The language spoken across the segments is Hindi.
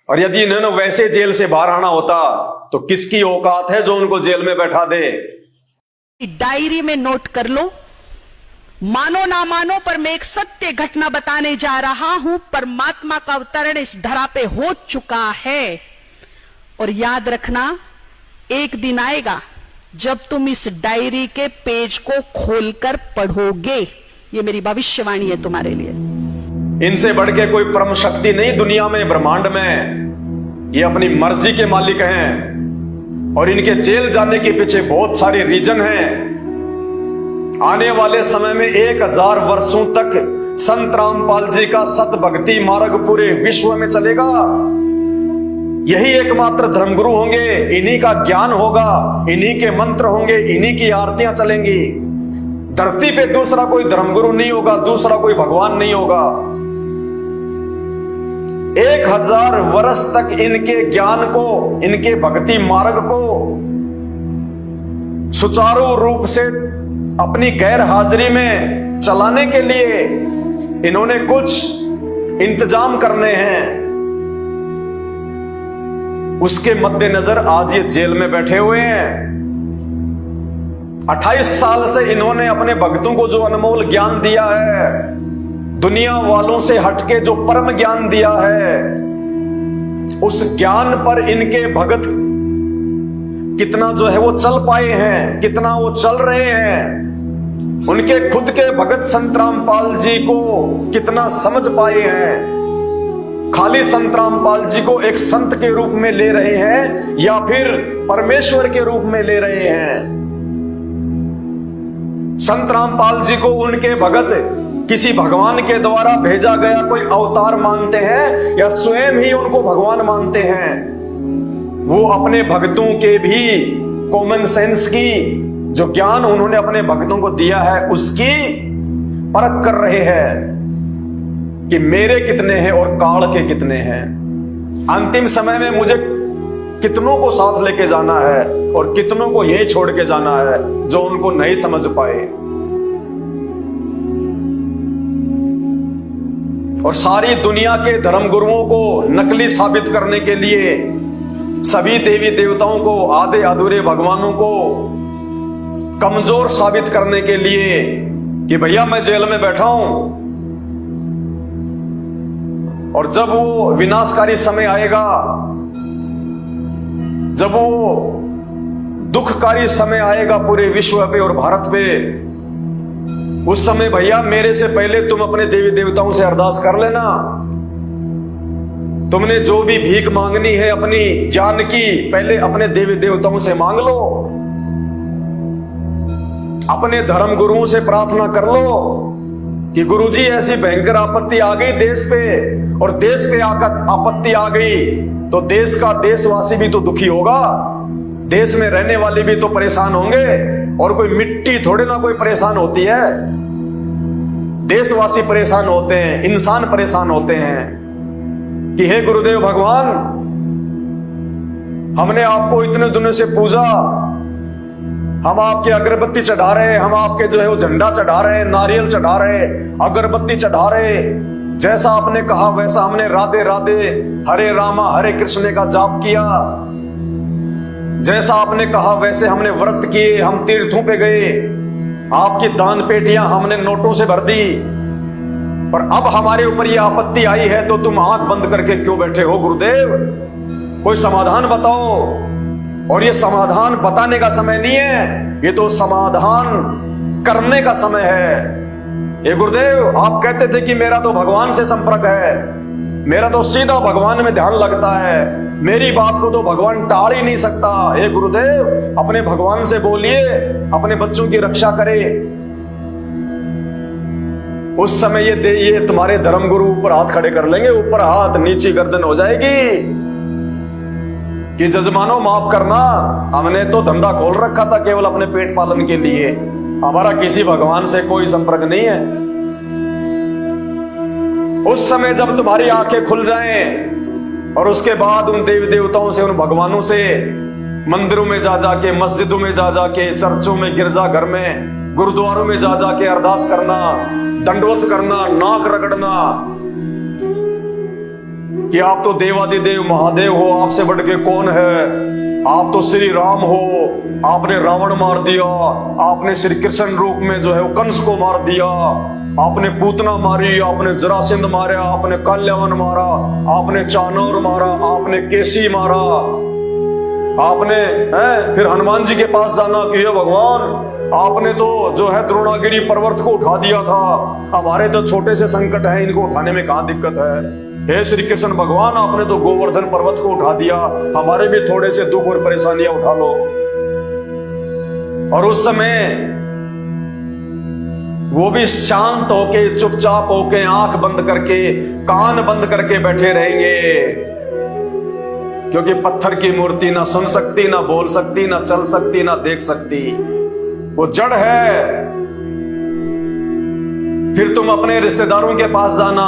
और यदि इन्होंने वैसे जेल से बाहर आना होता तो किसकी औकात है जो उनको जेल में बैठा दे। डायरी में नोट कर लो, मानो ना मानो पर मैं एक सत्य घटना बताने जा रहा हूं। परमात्मा का अवतरण इस धरा पे हो चुका है और याद रखना एक दिन आएगा जब तुम इस डायरी के पेज को खोलकर पढ़ोगे। ये मेरी भविष्यवाणी है तुम्हारे लिए। इनसे बढ़ के कोई परम शक्ति नहीं दुनिया में, ब्रह्मांड में। ये अपनी मर्जी के मालिक हैं और इनके जेल जाने के पीछे बहुत सारे रीजन हैं। आने वाले समय में 1000 वर्षों तक संत रामपाल जी का सत भक्ति मार्ग पूरे विश्व में चलेगा। यही एकमात्र धर्मगुरु होंगे, इन्हीं का ज्ञान होगा, इन्हीं के मंत्र होंगे, इन्हीं की आरतियां चलेंगी। धरती पे दूसरा कोई धर्मगुरु नहीं होगा, दूसरा कोई भगवान नहीं होगा। 1000 वर्ष तक इनके ज्ञान को, इनके भक्ति मार्ग को सुचारू रूप से अपनी गैर हाजिरी में चलाने के लिए इन्होंने कुछ इंतजाम करने हैं। उसके मद्देनजर आज ये जेल में बैठे हुए हैं। 28 साल से इन्होंने अपने भक्तों को जो अनमोल ज्ञान दिया है, दुनिया वालों से हटके जो परम ज्ञान दिया है, उस ज्ञान पर इनके भगत कितना जो है वो चल पाए हैं, कितना वो चल रहे हैं। उनके खुद के भगत संत रामपाल जी को कितना समझ पाए हैं। खाली संत रामपाल जी को एक संत के रूप में ले रहे हैं या फिर परमेश्वर के रूप में ले रहे हैं। संत रामपाल जी को उनके भगत किसी भगवान के द्वारा भेजा गया कोई अवतार मानते हैं या स्वयं ही उनको भगवान मानते हैं। वो अपने भक्तों के भी कॉमन सेंस की जो ज्ञान उन्होंने अपने भक्तों को दिया है उसकी परख कर रहे हैं कि मेरे कितने हैं और काल के कितने हैं। अंतिम समय में मुझे कितनों को साथ लेके जाना है और कितनों को यही छोड़ के जाना है जो उनको नहीं समझ पाए। और सारी दुनिया के धर्मगुरुओं को नकली साबित करने के लिए, सभी देवी देवताओं को, आधे अधूरे भगवानों को कमजोर साबित करने के लिए कि भैया मैं जेल में बैठा हूं, और जब वो विनाशकारी समय आएगा, जब वो दुखकारी समय आएगा पूरे विश्व पे और भारत पे, उस समय भैया मेरे से पहले तुम अपने देवी देवताओं से अरदास कर लेना। तुमने जो भी भीख मांगनी है अपनी जान की, पहले अपने देवी देवताओं से मांग लो। अपने धर्म गुरुओं से प्रार्थना कर लो कि गुरुजी ऐसी भयंकर आपत्ति आ गई देश पे, और देश पे आकर आपत्ति आ गई तो देश का देशवासी भी तो दुखी होगा, देश में रहने वाले भी तो परेशान होंगे। और कोई मिट्टी थोड़े ना कोई परेशान होती है, देशवासी परेशान होते हैं, इंसान परेशान होते हैं कि हे गुरुदेव भगवान, हमने आपको इतने दिनों से पूजा, हम आपके अगरबत्ती चढ़ा रहे, हम आपके जो है वो झंडा चढ़ा रहे, नारियल चढ़ा रहे, अगरबत्ती चढ़ा रहे, जैसा आपने कहा वैसा हमने राधे राधे हरे रामा हरे कृष्ण का जाप किया, जैसा आपने कहा वैसे हमने व्रत किए, हम तीर्थों पे गए, आपकी दान पेटियां हमने नोटों से भर दी, पर अब हमारे ऊपर ये आपत्ति आई है तो तुम आंख बंद करके क्यों बैठे हो गुरुदेव? कोई समाधान बताओ। और ये समाधान बताने का समय नहीं है, ये तो समाधान करने का समय है। ये गुरुदेव आप कहते थे कि मेरा तो भगवान से संपर्क है, मेरा तो सीधा भगवान में ध्यान लगता है, मेरी बात को तो भगवान टाल ही नहीं सकता। हे गुरुदेव अपने भगवान से बोलिए, अपने बच्चों की रक्षा करे। उस समय ये तुम्हारे धर्मगुरु ऊपर हाथ खड़े कर लेंगे, ऊपर हाथ नीचे गर्दन हो जाएगी कि जजमानो माफ करना, हमने तो धंधा खोल रखा था केवल अपने पेट पालन के लिए, हमारा किसी भगवान से कोई संपर्क नहीं है। उस समय जब तुम्हारी आंखें खुल जाएं और उसके बाद उन देवी देवताओं से, उन भगवानों से मंदिरों में जा जाके, मस्जिदों में जा जाके, चर्चों में, गिरजा घर में, गुरुद्वारों में जा जाके अरदास करना, दंडवत करना, नाक रगड़ना, कि आप तो देवादिदेव महादेव हो, आपसे बढ़ के कौन है। आप तो श्री राम हो, आपने रावण मार दिया, आपने श्री कृष्ण रूप में जो है वो कंस को मार दिया, आपने पूतना मारी, आपने जरासंध मारा, आपने काल्यावन मारा, आपने चाणूर मारा, आपने केसी मारा, आपने फिर हनुमान जी के पास जाना कि हे भगवान आपने तो जो है द्रोणागिरी पर्वत को उठा दिया था, हमारे तो छोटे से संकट है, इनको उठाने में कहां दिक्कत है। हे श्री कृष्ण भगवान आपने तो गोवर्धन पर्वत को उठा दिया, हमारे भी थोड़े से दुख और परेशानियां उठा लो। और उस समय वो भी शांत होके चुपचाप होके आंख बंद करके कान बंद करके बैठे रहेंगे, क्योंकि पत्थर की मूर्ति ना सुन सकती, ना बोल सकती, ना चल सकती, ना देख सकती, वो जड़ है। फिर तुम अपने रिश्तेदारों के पास जाना,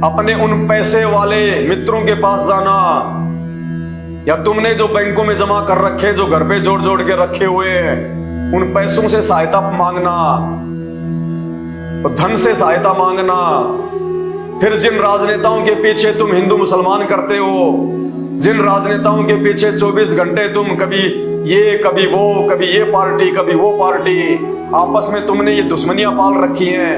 अपने उन पैसे वाले मित्रों के पास जाना, या तुमने जो बैंकों में जमा कर रखे, जो घर पे जोड़ जोड़ के रखे हुए, उन पैसों से सहायता मांगना, धन से सहायता मांगना। फिर जिन राजनेताओं के पीछे तुम हिंदू मुसलमान करते हो, जिन राजनेताओं के पीछे 24 घंटे तुम कभी ये कभी वो, कभी ये पार्टी कभी वो पार्टी, आपस में तुमने ये दुश्मनियां पाल रखी हैं,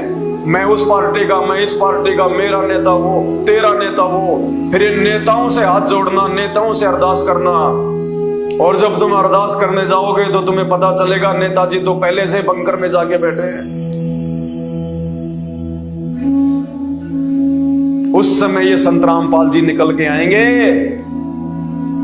मैं उस पार्टी का, मैं इस पार्टी का, मेरा नेता वो, तेरा नेता वो। फिर इन नेताओं से हाथ जोड़ना, नेताओं से अरदास करना, और जब तुम अरदास करने जाओगे तो तुम्हें पता चलेगा नेताजी तो पहले से बंकर में जाके बैठे हैं। उस समय ये संत रामपाल जी निकल के आएंगे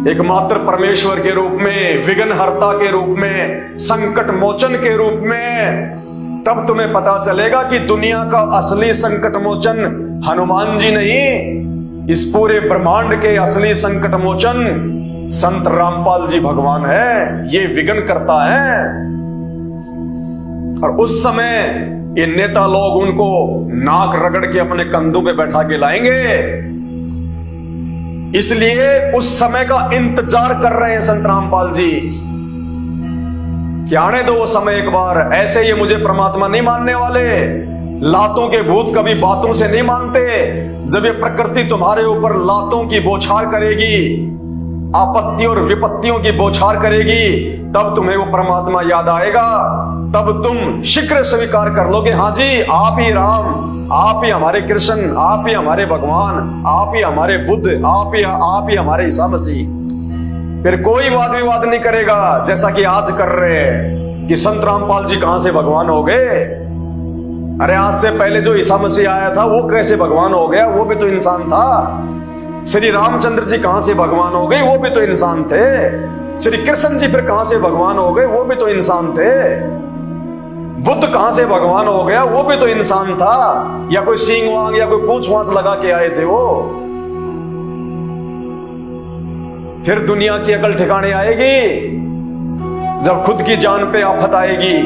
एकमात्र परमेश्वर के रूप में, विघ्नहर्ता के रूप में, संकट मोचन के रूप में। तब तुम्हें पता चलेगा कि दुनिया का असली संकट मोचन हनुमान जी नहीं, इस पूरे ब्रह्मांड के असली संकट मोचन संत रामपाल जी भगवान है, ये विघ्न करता है। और उस समय ये नेता लोग उनको नाक रगड़ के अपने कंधों पे बैठा के लाएंगे, इसलिए उस समय का इंतजार कर रहे हैं संत रामपाल जी कि आने दो वो समय एक बार। ऐसे ये मुझे परमात्मा नहीं मानने वाले, लातों के भूत कभी बातों से नहीं मानते। जब ये प्रकृति तुम्हारे ऊपर लातों की बौछार करेगी, आपत्ति और विपत्तियों की बौछार करेगी, तब तुम्हें वो परमात्मा याद आएगा, तब तुम शीघ्र स्वीकार कर लोगे, हाँ जी आप ही राम, आप ही हमारे कृष्ण, आप ही हमारे भगवान, आप ही हमारे बुद्ध, आप ही हमारे ईसा मसीह। फिर कोई वाद विवाद नहीं करेगा जैसा कि आज कर रहे हैं कि संत रामपाल जी कहां से भगवान हो गए। अरे आज से पहले जो ईसा मसीह आया था वो कैसे भगवान हो गया, वो भी तो इंसान था। श्री रामचंद्र जी कहां से भगवान हो गए, वो भी तो इंसान थे। श्री कृष्ण जी फिर कहां से भगवान हो गए, वो भी तो इंसान थे। बुद्ध कहां से भगवान हो गया, वो भी तो इंसान था, या कोई सींग वांग या कोई पूंछ वांस लगा के आए थे वो। फिर दुनिया की अकल ठिकाने आएगी जब खुद की जान पे आफत आएगी।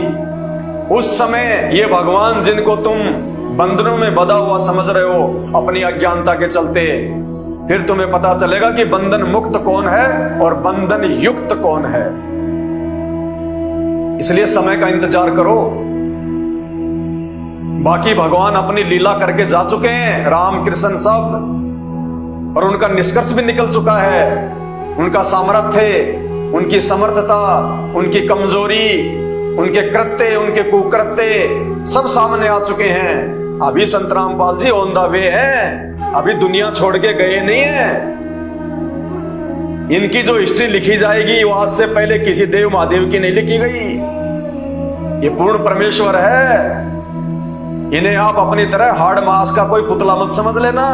उस समय ये भगवान जिनको तुम बंधनों में बंधा हुआ समझ रहे हो अपनी अज्ञानता के चलते, फिर तुम्हें पता चलेगा कि बंधन मुक्त कौन है और बंधन युक्त कौन है। इसलिए समय का इंतजार करो। बाकी भगवान अपनी लीला करके जा चुके हैं, राम कृष्ण सब, और उनका निष्कर्ष भी निकल चुका है। उनका सामर्थ्य, उनकी समर्थता, उनकी कमजोरी, उनके कृत्य, उनके कुकृत्य सब सामने आ चुके हैं। अभी संत Rampal ji on the way हैं, अभी दुनिया छोड़ के गए नहीं है। इनकी जो हिस्ट्री लिखी जाएगी वो आज से पहले किसी देव महादेव की नहीं लिखी गई। ये पूर्ण परमेश्वर है। इन्हें आप अपनी तरह हाड़ मास का कोई पुतला मत समझ लेना।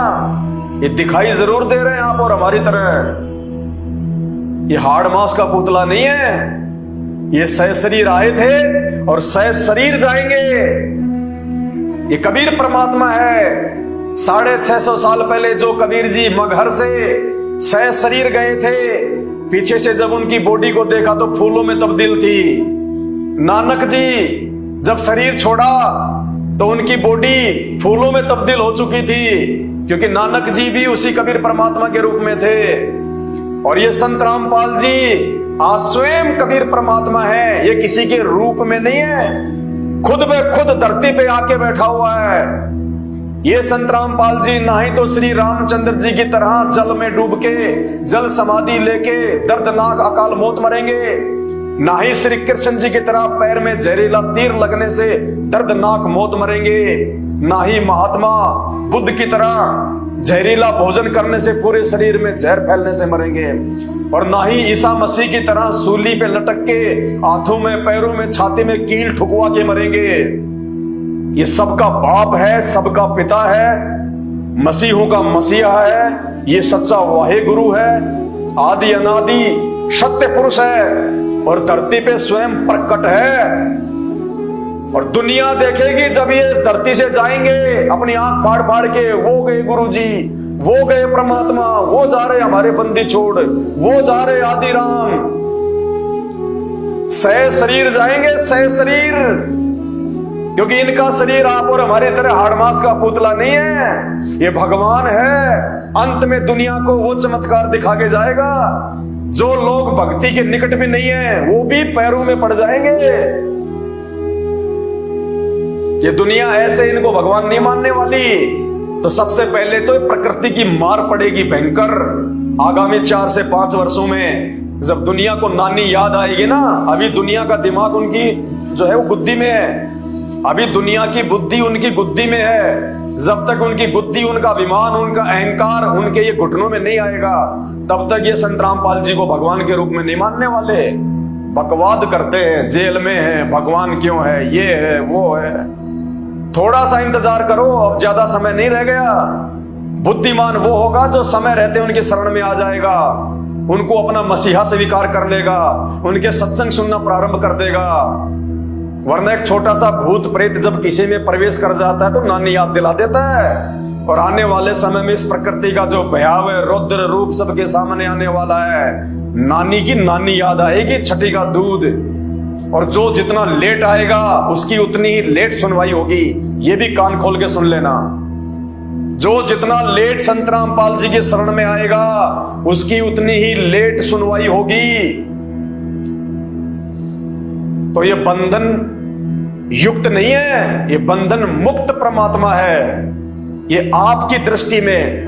ये दिखाई जरूर दे रहे हैं आप और हमारी तरह, ये हाड़ मास का पुतला नहीं है। ये सह शरीर आए थे और सह शरीर जाएंगे। ये कबीर परमात्मा है। 650 साल पहले जो कबीर जी मगहर से सह शरीर गए थे, पीछे से जब उनकी बॉडी को देखा तो फूलों में तब्दील थी। नानक जी जब शरीर छोड़ा तो उनकी बॉडी फूलों में तब्दील हो चुकी थी, क्योंकि नानक जी भी उसी कबीर परमात्मा के रूप में थे। और ये संत रामपाल जी आज स्वयं कबीर परमात्मा है, ये किसी के रूप में नहीं है, खुद ब खुद धरती पे आके बैठा हुआ है। ये संत रामपाल जी ना ही तो श्री रामचंद्र जी की तरह जल में डूब के जल समाधि लेके दर्दनाक अकाल मौत मरेंगे, ना ही श्री कृष्ण जी की तरह पैर में जहरीला तीर लगने से दर्दनाक मौत मरेंगे, ना ही महात्मा बुद्ध की तरह जहरीला भोजन करने से पूरे शरीर में जहर फैलने से मरेंगे, और ना ही ईसा मसीह की तरह सूली पे लटक के हाथों में पैरों में छाती में कील ठुकवा के मरेंगे। ये सबका बाप है, सबका पिता है, मसीहों का मसीहा है, ये सच्चा वाहे गुरु है, आदि अनादि सत्य पुरुष है और धरती पे स्वयं प्रकट है। और दुनिया देखेगी जब ये इस धरती से जाएंगे अपनी आंख फाड़ फाड़ के, वो गए गुरु जी, वो गए परमात्मा, वो जा रहे हमारे बंदी छोड़, वो जा रहे आदि राम। सह शरीर जाएंगे, सह शरीर, क्योंकि इनका शरीर आप और हमारी तरह हाड़ मांस का पुतला नहीं है, ये भगवान है। अंत में दुनिया को वो चमत्कार दिखा के जाएगा जो लोग भक्ति के निकट भी नहीं है वो भी पैरों में पड़ जाएंगे। ये दुनिया ऐसे इनको भगवान नहीं मानने वाली। तो सबसे पहले तो प्रकृति की मार पड़ेगी भयंकर। आगामी 4 से 5 वर्षों में जब दुनिया को नानी याद आएगी ना, अभी दुनिया का दिमाग उनकी जो है वो गुद्दी में है, अभी दुनिया की बुद्धि उनकी गुद्दी में है। जब तक उनकी बुद्धि, उनका अभिमान, उनका अहंकार उनके ये घुटनों में नहीं आएगा, तब तक ये संत रामपाल जी को भगवान के रूप में नहीं मानने वाले। बकवाद करते हैं, जेल में है, भगवान क्यों है, ये है, वो है। थोड़ा सा इंतजार करो, अब ज्यादा समय नहीं रह गया। बुद्धिमान वो होगा जो समय रहते उनके शरण में आ जाएगा, उनको अपना मसीहा स्वीकार कर लेगा, उनके सत्संग सुनना प्रारंभ कर देगा। वरना एक छोटा सा भूत प्रेत जब किसी में प्रवेश कर जाता है तो नानी याद दिला देता है। और आने वाले समय में इस प्रकृति का जो भयावह रौद्र रूप सबके सामने आने वाला है, नानी की नानी याद आएगी, छठी का दूध। और जो जितना लेट आएगा उसकी उतनी ही लेट सुनवाई होगी, ये भी कान खोल के सुन लेना। जो जितना लेट संत रामपाल जी के शरण में आएगा उसकी उतनी ही लेट सुनवाई होगी। तो ये बंधन युक्त नहीं है, ये बंधन मुक्त परमात्मा है। ये आपकी दृष्टि में,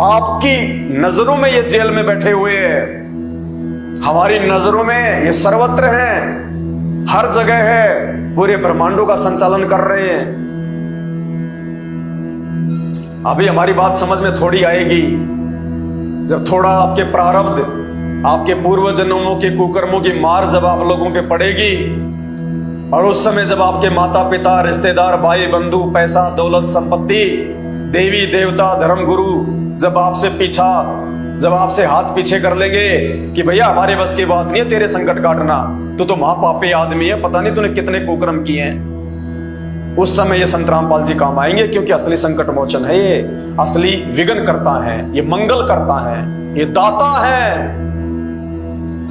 आपकी नजरों में ये जेल में बैठे हुए हैं। हमारी नजरों में ये सर्वत्र है, हर जगह है, पूरे ब्रह्मांडों का संचालन कर रहे हैं। अभी हमारी बात समझ में थोड़ी आएगी जब थोड़ा आपके प्रारब्ध, आपके पूर्व जन्मों के कुकर्मों की मार जब आप लोगों पे पड़ेगी, और उस समय जब आपके माता पिता, रिश्तेदार, भाई बंधु, पैसा, दौलत, संपत्ति, देवी देवता, धर्म गुरु जब आपसे हाथ पीछे कर लेंगे कि भैया हमारे बस की बात नहीं है तेरे संकट काटना, तो महापापी आदमी है, पता नहीं तूने कितने कुकर्म किए हैं। उस समय ये संत रामपाल जी काम आएंगे, क्योंकि असली संकट मोचन है, ये असली विघ्न करता है, ये मंगल करता है, ये दाता है।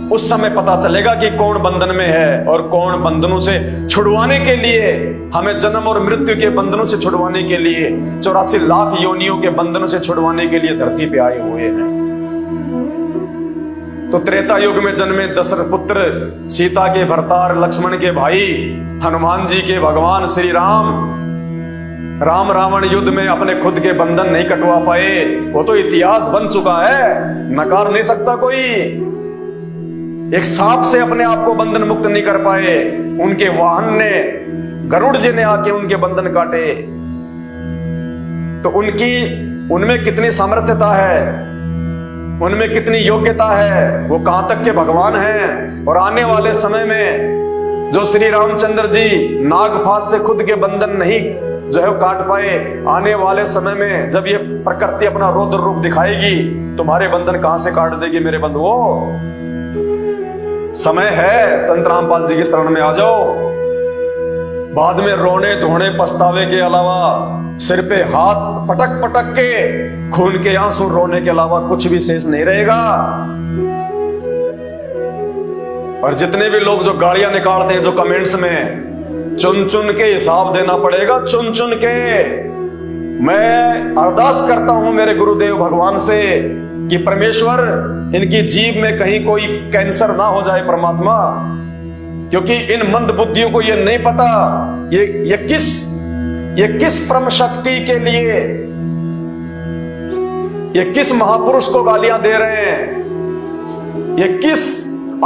उस समय पता चलेगा कि कौन बंधन में है और कौन बंधनों से छुड़वाने के लिए, हमें जन्म और मृत्यु के बंधनों से छुड़वाने के लिए, 84 लाख योनियों के बंधनों से छुड़वाने के लिए धरती पे आए हुए हैं। तो त्रेता युग में जन्मे दशरथ पुत्र, सीता के भरतार, लक्ष्मण के भाई, हनुमान जी के भगवान श्री राम, राम रावण युद्ध में अपने खुद के बंधन नहीं कटवा पाए, वो तो इतिहास बन चुका है, नकार नहीं सकता कोई। एक सांप से अपने आप को बंधन मुक्त नहीं कर पाए, उनके वाहन ने, गरुड़ जी ने आके उनके बंधन काटे। तो उनमें कितनी सामर्थ्यता है, उनमें कितनी योग्यता है, वो कहां तक के भगवान हैं। और आने वाले समय में जो श्री रामचंद्र जी नागफास से खुद के बंधन नहीं जो है काट पाए, आने वाले समय में जब ये प्रकृति अपना रौद्र रूप दिखाएगी, तुम्हारे बंधन कहां से काट देगी मेरे बंधुओं। समय है, संत रामपाल जी के शरण में आ जाओ। बाद में रोने धोने पछतावे के अलावा, सिर पे हाथ पटक पटक के खून के आंसू रोने के अलावा कुछ भी शेष नहीं रहेगा। और जितने भी लोग जो गालियां निकालते हैं, जो कमेंट्स में, चुन चुन के हिसाब देना पड़ेगा, चुन चुन के। मैं अरदास करता हूं मेरे गुरुदेव भगवान से कि परमेश्वर इनकी जीभ में कहीं कोई कैंसर ना हो जाए परमात्मा, क्योंकि इन मंद बुद्धियों को ये नहीं पता ये ये किस परम शक्ति के लिए, ये किस महापुरुष को गालियां दे रहे हैं, ये किस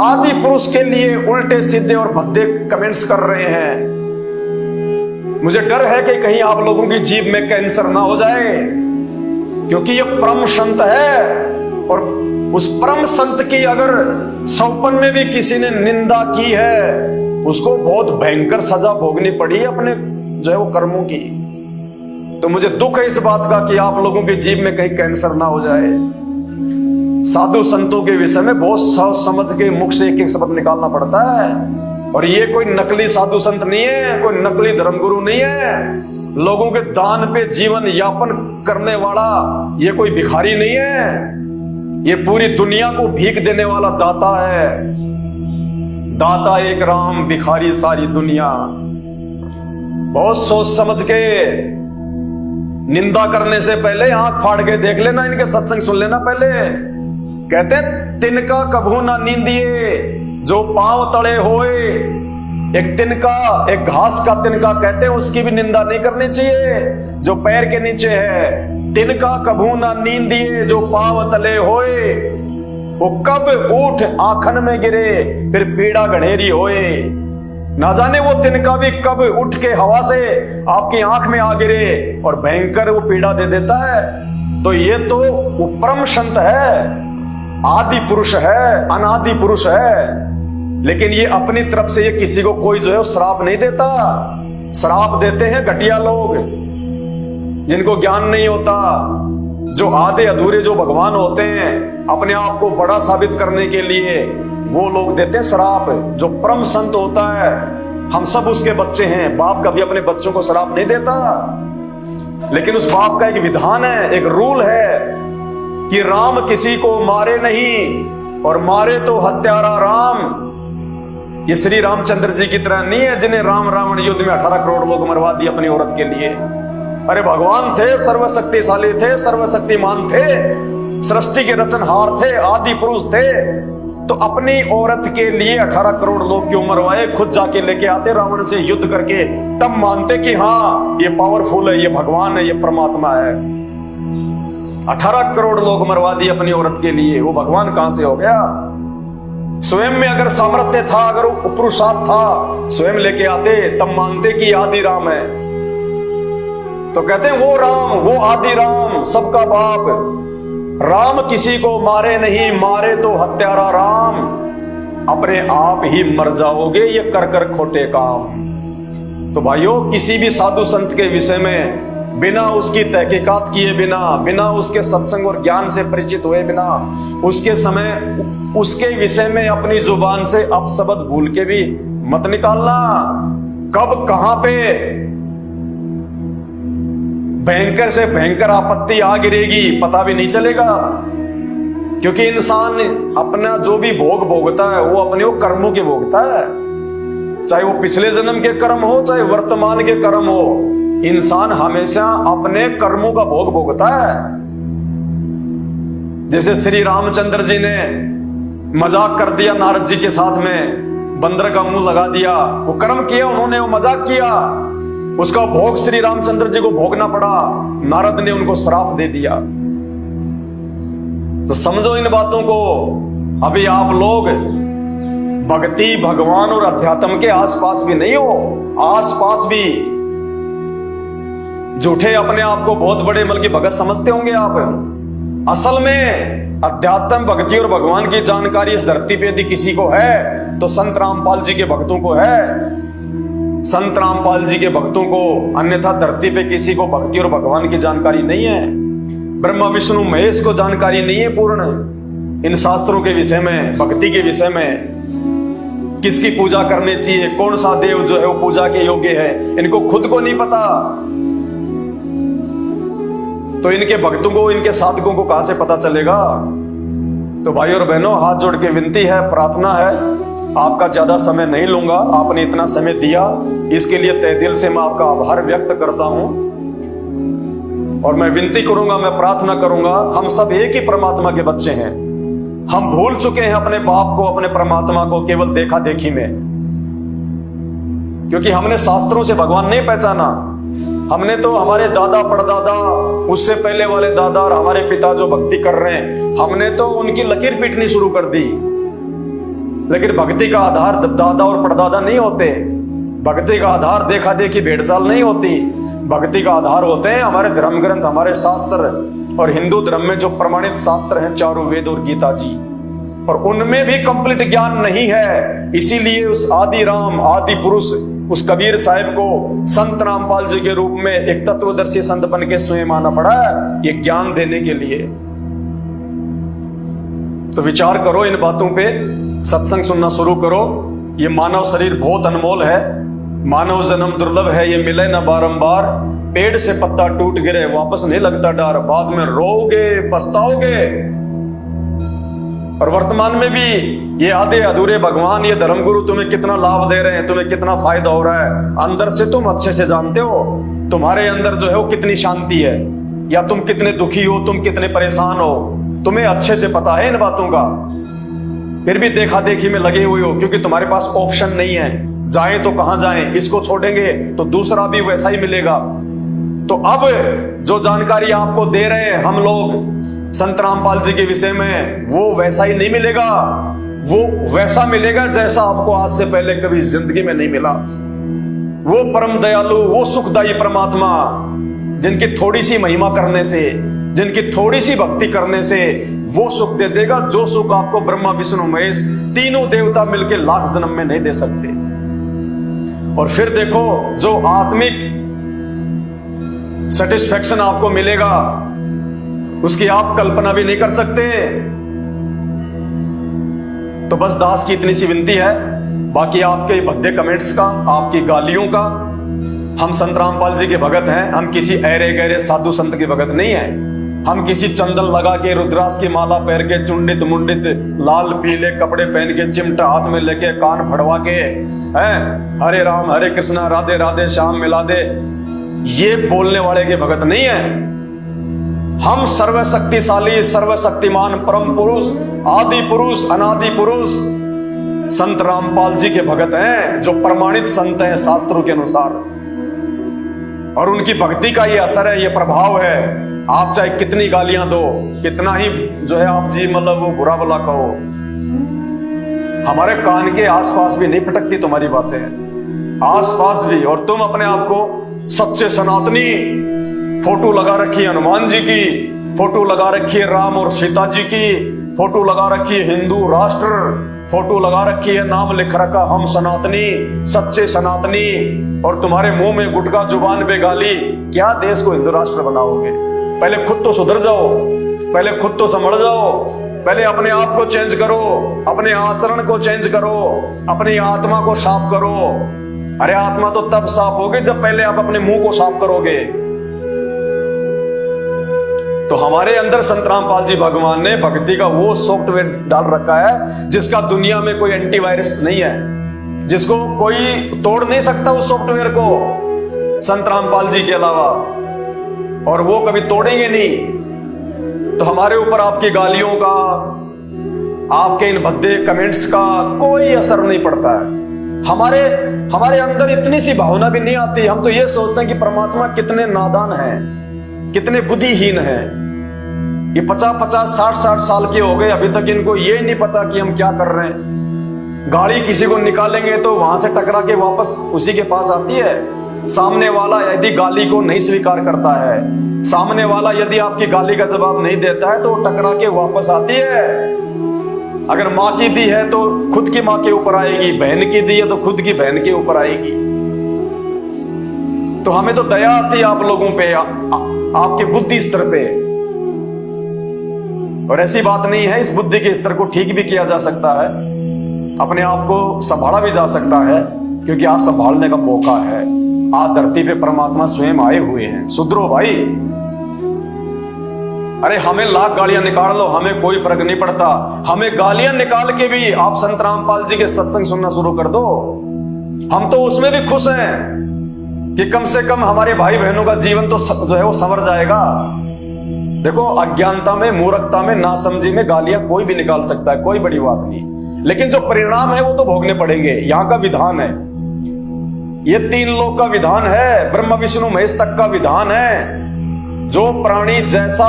आदि पुरुष के लिए उल्टे सीधे और भद्दे कमेंट्स कर रहे हैं। मुझे डर है कि कहीं आप लोगों की जीभ में कैंसर ना हो जाए, क्योंकि ये परम संत है और उस परम संत की अगर सौपन में भी किसी ने निंदा की है, उसको बहुत भयंकर सजा भोगनी पड़ी है अपने जो है वो कर्मों की। तो मुझे दुख है इस बात का कि आप लोगों की जीभ में कहीं कैंसर ना हो जाए। साधु संतों के विषय में बहुत सोच समझ के मुख से एक एक शब्द निकालना पड़ता है, और ये कोई नकली साधु संत नहीं है, कोई नकली धर्मगुरु नहीं है, लोगों के दान पे जीवन यापन करने वाला ये कोई भिखारी नहीं है, ये पूरी दुनिया को भीख देने वाला दाता है। दाता एक राम, भिखारी सारी दुनिया। बहुत सोच समझ के निंदा करने से पहले आंख फाड़ के देख लेना, इनके सत्संग सुन लेना पहले। कहते हैं तिनका कभू ना नींदिए जो पांव तले होए। एक तिनका, एक घास का तिनका कहते हैं, उसकी भी निंदा नहीं करनी चाहिए जो पैर के नीचे है। तिनका कभू ना नींदिए जो पांव तले होए, वो कब ऊठ आंखन में गिरे फिर पीड़ा गणेरी होए। ना जाने वो तिनका भी कब उठ के हवा से आपकी आंख में आ गिरे और भयंकर वो पीड़ा दे देता है। तो ये तो वो परम संत है, आदि पुरुष है, अनादि पुरुष है। लेकिन ये अपनी तरफ से ये किसी को कोई जो है श्राप नहीं देता। श्राप देते हैं घटिया लोग जिनको ज्ञान नहीं होता, जो आधे अधूरे जो भगवान होते हैं अपने आप को बड़ा साबित करने के लिए, वो लोग देते हैं श्राप। जो परम संत होता है, हम सब उसके बच्चे हैं, बाप कभी अपने बच्चों को श्राप नहीं देता। लेकिन उस बाप का एक विधान है, एक रूल है कि राम किसी को मारे नहीं और मारे तो हत्यारा राम। ये श्री रामचंद्र जी की तरह नहीं है जिन्हें राम रावण युद्ध में 18 करोड़ लोग मरवा दिए अपनी औरत के लिए। अरे भगवान थे, सर्वशक्तिशाली थे, सर्वशक्तिमान थे, सृष्टि के रचनहार थे, आदि पुरुष थे। तो अपनी औरत के लिए 18 करोड़ लोग क्यों मरवाए? खुद जाके लेके आते रावण से युद्ध करके, तब मानते कि हाँ ये पावरफुल है, ये भगवान है, ये परमात्मा है। 18 करोड़ लोग मरवा दिए अपनी औरत के लिए, वो भगवान कहां से हो गया? स्वयं में अगर सामर्थ्य था, अगर पुरुषार्थ था, स्वयं लेके आते, तब मानते कि आदि राम है। तो कहते हैं वो राम, वो आदि राम, सबका बाप। राम किसी को मारे नहीं, मारे तो हत्यारा राम। अपने आप ही मर जाओगे ये कर कर खोटे काम। तो भाइयों, किसी भी साधु संत के विषय में बिना उसकी तहकीकात किए बिना, बिना उसके सत्संग और ज्ञान से परिचित हुए बिना, उसके विषय में अपनी जुबान से अपशब्द भूल के भी मत निकालना। कब कहां पे भयंकर से भयंकर आपत्ति आ गिरेगी पता भी नहीं चलेगा। क्योंकि इंसान अपना जो भी भोग भोगता है वो अपने वो कर्मों के भोगता है, चाहे वो पिछले जन्म के कर्म हो, चाहे वर्तमान के कर्म हो। इंसान हमेशा अपने कर्मों का भोग भोगता है। जैसे श्री रामचंद्र जी ने मजाक कर दिया नारद जी के साथ में, बंदर का मुंह लगा दिया, वो कर्म किया उन्होंने, वो मजाक किया, उसका भोग श्री रामचंद्र जी को भोगना पड़ा। नारद ने उनको श्राप दे दिया। तो समझो इन बातों को। अभी आप लोग भक्ति, भगवान और अध्यात्म के आसपास भी नहीं हो, आसपास भी झूठे अपने आप को बहुत बड़े मल के भगत समझते होंगे आप। असल में अध्यात्म, भक्ति और भगवान की जानकारी इस धरती पे यदि किसी को है तो संत रामपाल जी के भक्तों को है। संत रामपाल जी के भक्तों को, अन्यथा धरती पे किसी को भक्ति और भगवान की जानकारी नहीं है। ब्रह्मा विष्णु महेश को जानकारी नहीं है पूर्ण इन शास्त्रों के विषय में, भक्ति के विषय में, किसकी पूजा करनी चाहिए, कौन सा देव जो है वो पूजा के योग्य है, इनको खुद को नहीं पता। तो इनके भक्तों को, इनके साधकों को कहां से पता चलेगा? तो भाई और बहनों, हाथ जोड़ के विनती है, प्रार्थना है, आपका ज्यादा समय नहीं लूंगा, आपने इतना समय दिया, इसके लिए तहे दिल से मैं आपका आभार व्यक्त करता हूं। और मैं विनती करूंगा, मैं प्रार्थना करूंगा, हम सब एक ही परमात्मा के बच्चे हैं। हम भूल चुके हैं अपने बाप को, अपने परमात्मा को केवल देखा देखी में, क्योंकि हमने शास्त्रों से भगवान नहीं पहचाना, हमने तो हमारे दादा परदादा, उससे पहले वाले दादा और हमारे पिता जो भक्ति कर रहे हैं, हमने तो उनकी लकीर पीटनी शुरू कर दी। लेकिन भक्ति का आधार दादा और परदादा नहीं होते। भक्ति का आधार देखा देखी भेड़चाल नहीं होती। भक्ति का आधार होते हैं हमारे धर्म ग्रंथ, हमारे शास्त्र। और हिंदू धर्म में जो प्रमाणित शास्त्र हैं, चारों वेद और गीता जी, और उनमें भी कंप्लीट ज्ञान नहीं है। इसीलिए उस आदि राम, आदि पुरुष, उस कबीर साहिब को संत रामपाल जी के रूप में एक तत्वदर्शी संत बन के स्वयं आना पड़ा है, ये ज्ञान देने के लिए। तो विचार करो इन बातों पे, सत्संग सुनना शुरू करो। ये मानव शरीर बहुत अनमोल है, मानव जन्म दुर्लभ है, ये मिले ना बारंबार। पेड़ से पत्ता टूट गिरे वापस नहीं लगता डार, बाद में रोओगे पछताओगे। और वर्तमान में भी ये आधे अधूरे भगवान, ये धर्मगुरु तुम्हें कितना लाभ दे रहे हैं, तुम्हें कितना फायदा हो रहा है, अंदर से तुम अच्छे से जानते हो। तुम्हारे अंदर जो है वो कितनी शांति है, या तुम कितने दुखी हो, तुम कितने परेशान हो, तुम्हें अच्छे से पता है इन बातों का। फिर भी देखा देखी में लगे हुए हो, क्योंकि तुम्हारे पास ऑप्शन नहीं है। जाएं तो कहां जाएं, इसको छोड़ेंगे तो दूसरा भी वैसा ही मिलेगा। तो अब जो जानकारी आपको दे रहे हैं हम लोग संत रामपाल जी के विषय में, वो वैसा ही नहीं मिलेगा। वो वैसा मिलेगा जैसा आपको आज से पहले कभी जिंदगी में नहीं मिला। वो परम दयालु, वो सुखदायी परमात्मा, जिनकी थोड़ी सी महिमा करने से, जिनकी थोड़ी सी भक्ति करने से वो सुख दे देगा, जो सुख आपको ब्रह्मा विष्णु महेश तीनों देवता मिलकर लाख जन्म में नहीं दे सकते। और फिर देखो जो आत्मिक सेटिस्फैक्शन आपको मिलेगा, उसकी आप कल्पना भी नहीं कर सकते। तो बस दास की इतनी सी विनती है, बाकी आपके भद्दे कमेंट्स का, आपकी गालियों का, हम संत रामपाल जी के भगत हैं। हम किसी ऐरे गहरे साधु संत के भगत नहीं हैं। हम किसी चंदन लगा के, रुद्राक्ष की माला पहन के, चुंडित मुंडित लाल पीले कपड़े पहन के, चिमटा हाथ में लेके, कान फड़वा के, हैं हरे राम हरे कृष्णा राधे राधे श्याम मिला दे, ये बोलने वाले के भगत नहीं है। हम सर्वशक्तिशाली, सर्वशक्तिमान परम पुरुष, आदि पुरुष, अनादि पुरुष संत रामपाल जी के भगत हैं, जो प्रमाणित संत हैं शास्त्रों के अनुसार। और उनकी भक्ति का ये असर है, ये प्रभाव है। आप चाहे कितनी गालियां दो, कितना ही जो है आप जी मतलब वो बुरा भला कहो, हमारे कान के आसपास भी नहीं फटकती तुम्हारी बातें, आसपास भी। और तुम अपने आप को सच्चे सनातनी, फोटो लगा रखी है हनुमान जी की, फोटो लगा रखी है राम और सीता जी की, फोटो लगा रखी है हिंदू राष्ट्र, फोटो लगा रखी है, नाम लिख रखा हम सनातनी, सच्चे सनातनी, और तुम्हारे मुंह में गुटका जुबान पे गाली। क्या देश को हिंदू राष्ट्र बनाओगे? पहले खुद तो सुधर जाओ, पहले खुद तो संभल जाओ, पहले अपने आप को चेंज करो, अपने आचरण को चेंज करो, अपनी आत्मा को साफ करो। अरे आत्मा तो तब साफ होगी जब पहले आप अपने मुंह को साफ करोगे। तो हमारे अंदर संत रामपाल जी भगवान ने भक्ति का वो सॉफ्टवेयर डाल रखा है जिसका दुनिया में कोई एंटीवायरस नहीं है, जिसको कोई तोड़ नहीं सकता उस सॉफ्टवेयर को संत रामपाल जी के अलावा, और वो कभी तोड़ेंगे नहीं। तो हमारे ऊपर आपकी गालियों का, आपके इन भद्दे कमेंट्स का कोई असर नहीं पड़ता है। हमारे अंदर इतनी सी भावना भी नहीं आती। हम तो ये सोचते हैं कि परमात्मा कितने नादान हैं, कितने बुद्धिहीन हैं। ये 50-50, 60-60 साल के हो गए, अभी तक इनको ये नहीं पता कि हम क्या कर रहे हैं। गाड़ी किसी को निकालेंगे तो वहां से टकरा के वापस उसी के पास आती है। सामने वाला यदि गाली को नहीं स्वीकार करता है, सामने वाला यदि आपकी गाली का जवाब नहीं देता है, तो टकरा के वापस आती है। अगर माँ की दी है तो खुद की माँ के ऊपर आएगी, बहन की दी है तो खुद की बहन के ऊपर आएगी। तो हमें तो दया आती है आप लोगों पे, आपके बुद्धि स्तर पे। और ऐसी बात नहीं है, इस बुद्धि के स्तर को ठीक भी किया जा सकता है, अपने आप को संभाला भी जा सकता है, क्योंकि आज संभालने का मौका है। आज धरती पे परमात्मा स्वयं आए हुए हैं। सुधरो भाई। अरे हमें लाख गालियां निकाल लो, हमें कोई फर्क नहीं पड़ता। हमें गालियां निकाल के भी आप संत रामपाल जी के सत्संग सुनना शुरू कर दो, हम तो उसमें भी खुश हैं कि कम से कम हमारे भाई बहनों का जीवन तो जो है वो संवर जाएगा। देखो, अज्ञानता में, मूर्खता में, नासमझी में गालियां कोई भी निकाल सकता है, कोई बड़ी बात नहीं। लेकिन जो परिणाम है वो तो भोगने पड़ेंगे, यहां का विधान है। ये 3 लोक का विधान है, ब्रह्मा विष्णु महेश तक का विधान है। जो प्राणी जैसा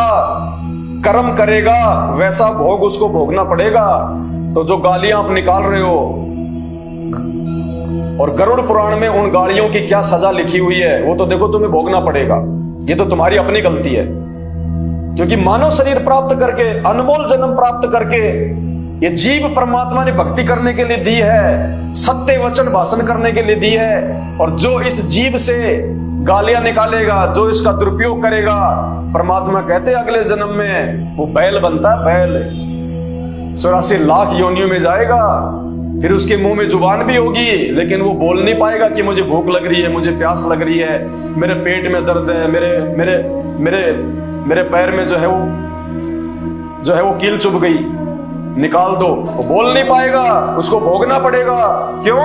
कर्म करेगा वैसा भोग उसको भोगना पड़ेगा। तो जो गालियां आप निकाल रहे हो, और गरुड़ पुराण में उन गालियों की क्या सजा लिखी हुई है वो तो देखो, तुम्हें भोगना पड़ेगा। ये तो तुम्हारी अपनी गलती है, क्योंकि मानव शरीर प्राप्त करके, अनमोल जन्म प्राप्त करके, ये जीव परमात्मा ने भक्ति करने के लिए दी है, सत्य वचन भाषण करने के लिए दी है। और जो इस जीव से गालियां निकालेगा, जो इसका दुरुपयोग करेगा, परमात्मा कहते हैं अगले जन्म में वो बैल बनता है, बैल 84 लाख योनियों में जाएगा। फिर उसके मुंह में जुबान भी होगी, लेकिन वो बोल नहीं पाएगा कि मुझे भूख लग रही है, मुझे प्यास लग रही है, मेरे पेट में दर्द है, मेरे पैर में जो है वो कील चुभ गई, निकाल दो। वो बोल नहीं पाएगा, उसको भोगना पड़ेगा। क्यों?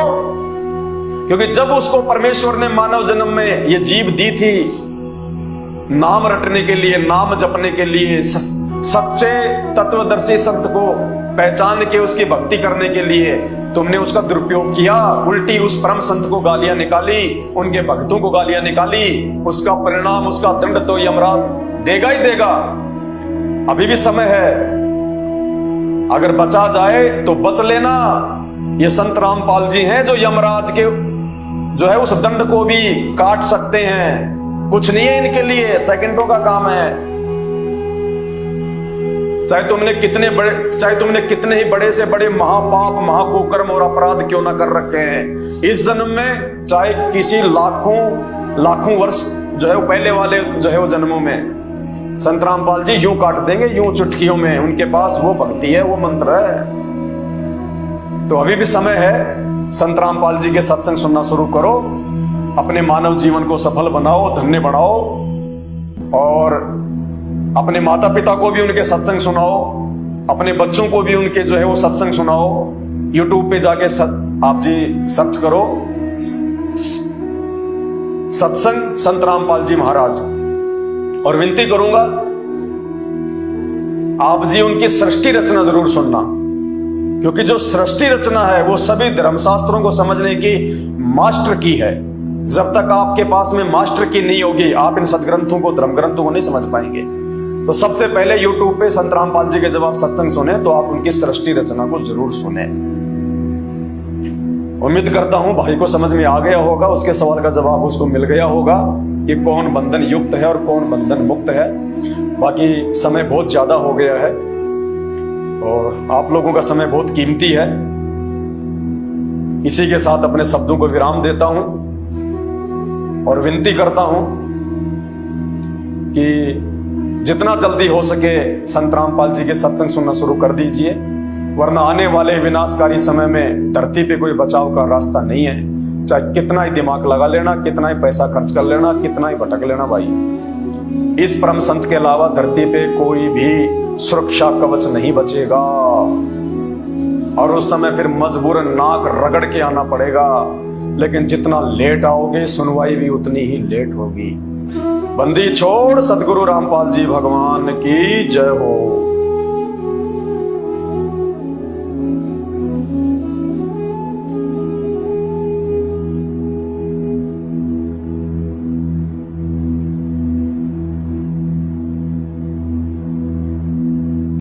क्योंकि जब उसको परमेश्वर ने मानव जन्म में ये जीव दी थी, नाम रटने के लिए, नाम जपने के लिए, सच्चे तत्वदर्शी संत को पहचान के उसकी भक्ति करने के लिए, तुमने उसका दुरुपयोग किया, उल्टी उस परम संत को गालियां निकाली, उनके भक्तों को गालियां निकाली। उसका परिणाम, उसका दंड तो यमराज देगा ही देगा। अभी भी समय है, अगर बचा जाए तो बच लेना। ये संत रामपाल जी हैं जो यमराज के जो है उस दंड को भी काट सकते हैं। कुछ नहीं है इनके लिए, सेकंडों का काम है। चाहे तुमने कितने ही बड़े से बड़े महापाप, महाकुकर्म और अपराध क्यों ना कर रखे हैं इस जन्म में, चाहे किसी लाखों वर्ष जो है वो पहले वाले जो है वो जन्मों में, संत रामपाल जी यूं काट देंगे, यूं चुटकियों में। उनके पास वो भक्ति है, वो मंत्र है। तो अभी भी समय है, संत रामपाल जी के सत्संग सुनना शुरू करो, अपने मानव जीवन को सफल बनाओ, धन्य बनाओ, और अपने माता पिता को भी उनके सत्संग सुनाओ, अपने बच्चों को भी उनके जो है वो सत्संग सुनाओ। YouTube पे जाके आप जी सर्च करो सत्संग संत रामपाल जी महाराज, और विनती करूंगा आप जी उनकी सृष्टि रचना जरूर सुनना, क्योंकि जो सृष्टि रचना है वो सभी धर्मशास्त्रों को समझने की मास्टर की है। जब तक आपके पास में मास्टर की नहीं होगी, आप इन सदग्रंथों को, धर्म ग्रंथों को नहीं समझ पाएंगे। तो सबसे पहले YouTube पे संत रामपाल जी के जब आप सत्संग सुने तो आप उनकी सृष्टि रचना को जरूर सुने। उम्मीद करता हूं भाई को समझ में आ गया होगा, उसके सवाल का जवाब उसको मिल गया होगा कि कौन बंधन युक्त है और कौन बंधन मुक्त है। बाकी समय बहुत ज्यादा हो गया है और आप लोगों का समय बहुत कीमती है। इसी के साथ अपने शब्दों को विराम देता हूं और विनती करता हूं कि जितना जल्दी हो सके संत रामपाल जी के सत्संग सुनना शुरू कर दीजिए, वरना आने वाले विनाशकारी समय में धरती पे कोई बचाव का रास्ता नहीं है। चाहे कितना ही दिमाग लगा लेना, कितना ही पैसा खर्च कर लेना, कितना ही भटक लेना, भाई इस परम संत के अलावा धरती पे कोई भी सुरक्षा कवच नहीं बचेगा। और उस समय फिर मजबूरन नाक रगड़ के आना पड़ेगा, लेकिन जितना लेट आओगे सुनवाई भी उतनी ही लेट होगी। बंदी छोड़ सदगुरु रामपाल जी भगवान की जय हो।